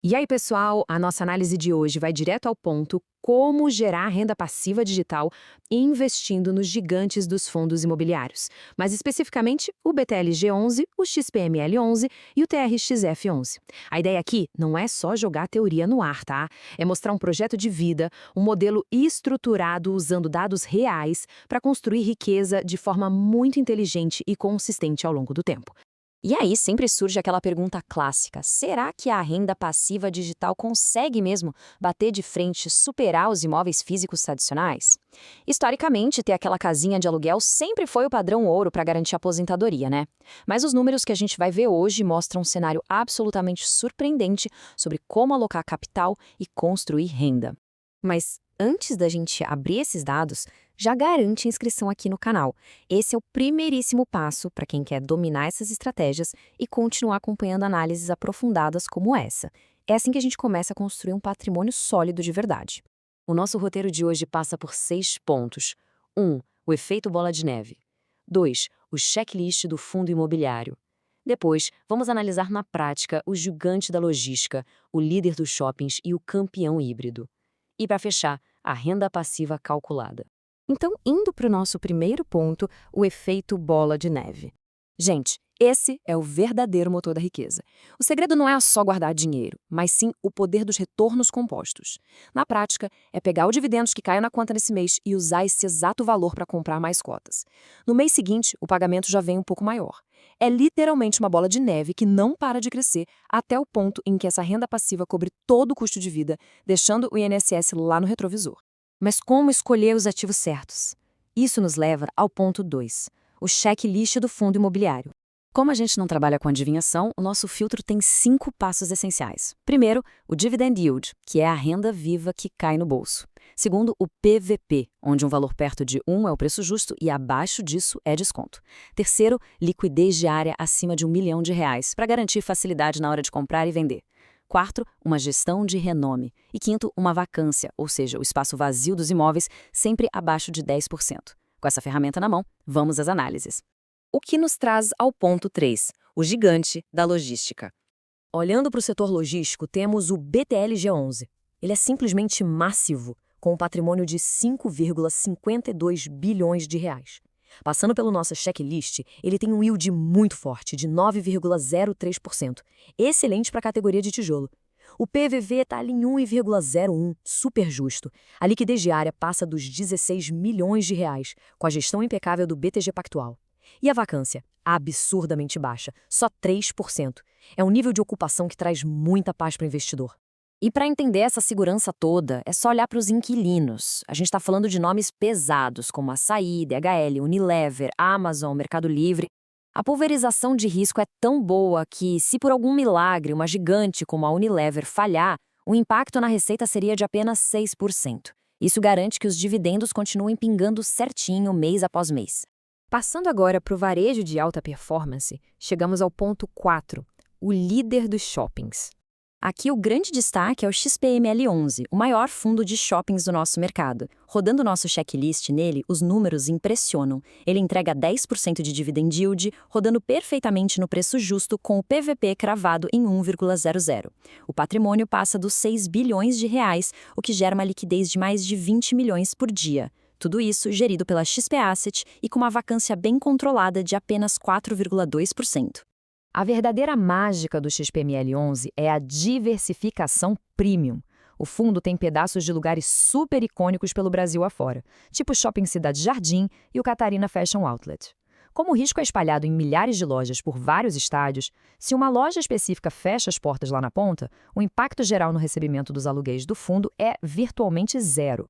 E aí, pessoal, a nossa análise de hoje vai direto ao ponto: como gerar renda passiva digital investindo nos gigantes dos fundos imobiliários, mas especificamente o BTLG11, o XPML11 e o TRXF11. A ideia aqui não é só jogar teoria no ar, tá? É mostrar um projeto de vida, um modelo estruturado usando dados reais para construir riqueza de forma muito inteligente e consistente ao longo do tempo. E aí sempre surge aquela pergunta clássica: será que a renda passiva digital consegue mesmo bater de frente, superar os imóveis físicos tradicionais? Historicamente, ter aquela casinha de aluguel sempre foi o padrão ouro para garantir a aposentadoria, né? Mas os números que a gente vai ver hoje mostram um cenário absolutamente surpreendente sobre como alocar capital e construir renda. Mas antes da gente abrir esses dados, já garante inscrição aqui no canal. Esse é o primeiríssimo passo para quem quer dominar essas estratégias e continuar acompanhando análises aprofundadas como essa. É assim que a gente começa a construir um patrimônio sólido de verdade. O nosso roteiro de hoje passa por 6 pontos. 1. O efeito bola de neve. 2. O checklist do fundo imobiliário. Depois, vamos analisar na prática o gigante da logística, o líder dos shoppings e o campeão híbrido. E para fechar, a renda passiva calculada. Então, indo para o nosso primeiro ponto, o efeito bola de neve. Gente, esse é o verdadeiro motor da riqueza. O segredo não é só guardar dinheiro, mas sim o poder dos retornos compostos. Na prática, é pegar o dividendos que caiu na conta nesse mês e usar esse exato valor para comprar mais cotas. No mês seguinte, o pagamento já vem um pouco maior. É literalmente uma bola de neve que não para de crescer até o ponto em que essa renda passiva cobre todo o custo de vida, deixando o INSS lá no retrovisor. Mas como escolher os ativos certos? Isso nos leva ao ponto 2, o checklist do fundo imobiliário. Como a gente não trabalha com adivinhação, o nosso filtro tem 5 passos essenciais. Primeiro, o dividend yield, que é a renda viva que cai no bolso. Segundo, o PVP, onde um valor perto de 1 é o preço justo e abaixo disso é desconto. Terceiro, liquidez diária acima de R$ 1 milhão, para garantir facilidade na hora de comprar e vender. Quarto, uma gestão de renome. E quinto, uma vacância, ou seja, o espaço vazio dos imóveis sempre abaixo de 10%. Com essa ferramenta na mão, vamos às análises. O que nos traz ao ponto 3, o gigante da logística. Olhando para o setor logístico, temos o BTLG11. Ele é simplesmente massivo, com um patrimônio de 5,52 bilhões de reais. Passando pelo nosso checklist, ele tem um yield muito forte, de 9,03%, excelente para a categoria de tijolo. O PVV está ali em 1,01, super justo. A liquidez diária passa dos 16 milhões de reais, com a gestão impecável do BTG Pactual. E a vacância? Absurdamente baixa, só 3%. É um nível de ocupação que traz muita paz para o investidor. E para entender essa segurança toda, é só olhar para os inquilinos. A gente está falando de nomes pesados, como Açaí, DHL, Unilever, Amazon, Mercado Livre. A pulverização de risco é tão boa que, se por algum milagre uma gigante como a Unilever falhar, o impacto na receita seria de apenas 6%. Isso garante que os dividendos continuem pingando certinho mês após mês. Passando agora para o varejo de alta performance, chegamos ao ponto 4, o líder dos shoppings. Aqui o grande destaque é o XPML11, o maior fundo de shoppings do nosso mercado. Rodando o nosso checklist nele, os números impressionam. Ele entrega 10% de dividend yield, rodando perfeitamente no preço justo com o PVP cravado em 1,00. O patrimônio passa dos 6 bilhões de reais, o que gera uma liquidez de mais de 20 milhões por dia. Tudo isso gerido pela XP Asset e com uma vacância bem controlada de apenas 4,2%. A verdadeira mágica do XPML11 é a diversificação premium. O fundo tem pedaços de lugares super icônicos pelo Brasil afora, tipo o Shopping Cidade Jardim e o Catarina Fashion Outlet. Como o risco é espalhado em milhares de lojas por vários estádios, se uma loja específica fecha as portas lá na ponta, o impacto geral no recebimento dos aluguéis do fundo é virtualmente zero.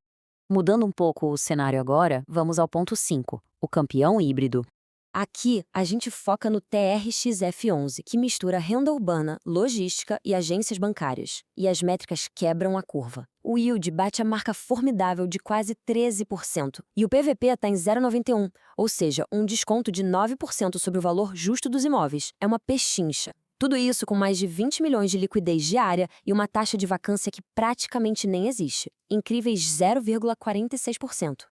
Mudando um pouco o cenário agora, vamos ao ponto 5, o campeão híbrido. Aqui, a gente foca no TRXF11, que mistura renda urbana, logística e agências bancárias. E as métricas quebram a curva. O yield bate a marca formidável de quase 13%. E o PVP está em 0,91, ou seja, um desconto de 9% sobre o valor justo dos imóveis. É uma pechincha. Tudo isso com mais de 20 milhões de liquidez diária e uma taxa de vacância que praticamente nem existe. Incríveis 0,46%.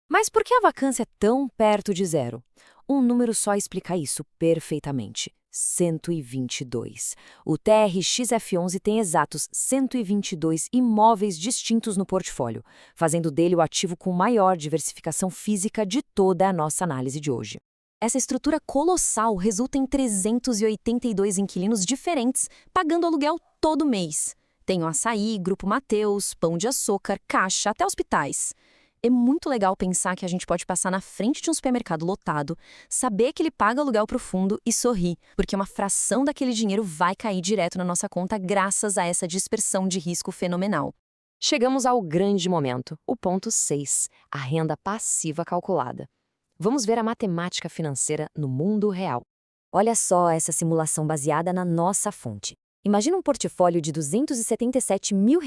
Mas por que a vacância é tão perto de zero? Um número só explica isso perfeitamente. 122. O TRX-F11 tem exatos 122 imóveis distintos no portfólio, fazendo dele o ativo com maior diversificação física de toda a nossa análise de hoje. Essa estrutura colossal resulta em 382 inquilinos diferentes, pagando aluguel todo mês. Tem o Açaí, Grupo Mateus, Pão de Açúcar, Caixa, até hospitais. É muito legal pensar que a gente pode passar na frente de um supermercado lotado, saber que ele paga aluguel para o fundo e sorrir, porque uma fração daquele dinheiro vai cair direto na nossa conta graças a essa dispersão de risco fenomenal. Chegamos ao grande momento, o ponto 6, a renda passiva calculada. Vamos ver a matemática financeira no mundo real. Olha só essa simulação baseada na nossa fonte. Imagina um portfólio de R$ 277 mil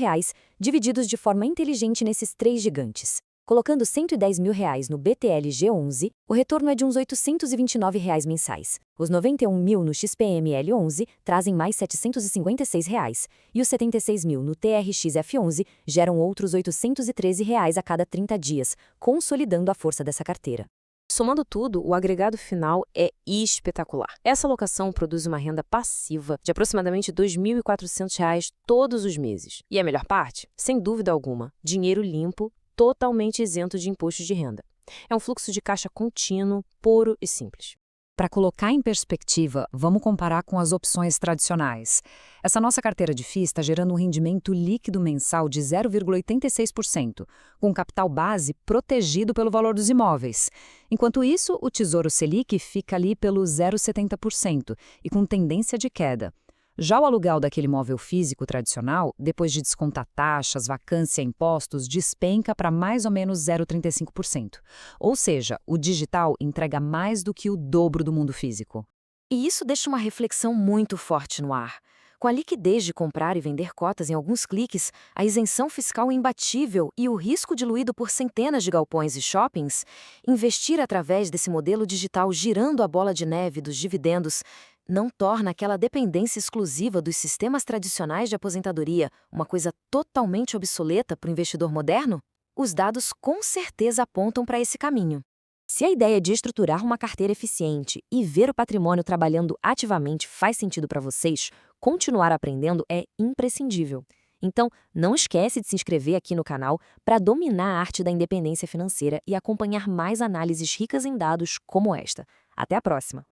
divididos de forma inteligente nesses três gigantes. Colocando R$ 110 mil no BTLG11, o retorno é de uns R$ 829 mensais. Os 91 mil no XPML11 trazem mais R$ 756 e os 76 mil no TRX-F11 geram outros R$ 813 a cada 30 dias, consolidando a força dessa carteira. Somando tudo, o agregado final é espetacular. Essa alocação produz uma renda passiva de aproximadamente R$ 2.400 todos os meses. E a melhor parte? Sem dúvida alguma, dinheiro limpo, totalmente isento de imposto de renda. É um fluxo de caixa contínuo, puro e simples. Para colocar em perspectiva, vamos comparar com as opções tradicionais. Essa nossa carteira de FIIs está gerando um rendimento líquido mensal de 0,86%, com capital base protegido pelo valor dos imóveis. Enquanto isso, o Tesouro Selic fica ali pelo 0,70% e com tendência de queda. Já o aluguel daquele imóvel físico tradicional, depois de descontar taxas, vacância e impostos, despenca para mais ou menos 0,35%. Ou seja, o digital entrega mais do que o dobro do mundo físico. E isso deixa uma reflexão muito forte no ar. Com a liquidez de comprar e vender cotas em alguns cliques, a isenção fiscal imbatível e o risco diluído por centenas de galpões e shoppings, investir através desse modelo digital girando a bola de neve dos dividendos não torna aquela dependência exclusiva dos sistemas tradicionais de aposentadoria uma coisa totalmente obsoleta para o investidor moderno? Os dados com certeza apontam para esse caminho. Se a ideia de estruturar uma carteira eficiente e ver o patrimônio trabalhando ativamente faz sentido para vocês, continuar aprendendo é imprescindível. Então, não esquece de se inscrever aqui no canal para dominar a arte da independência financeira e acompanhar mais análises ricas em dados como esta. Até a próxima!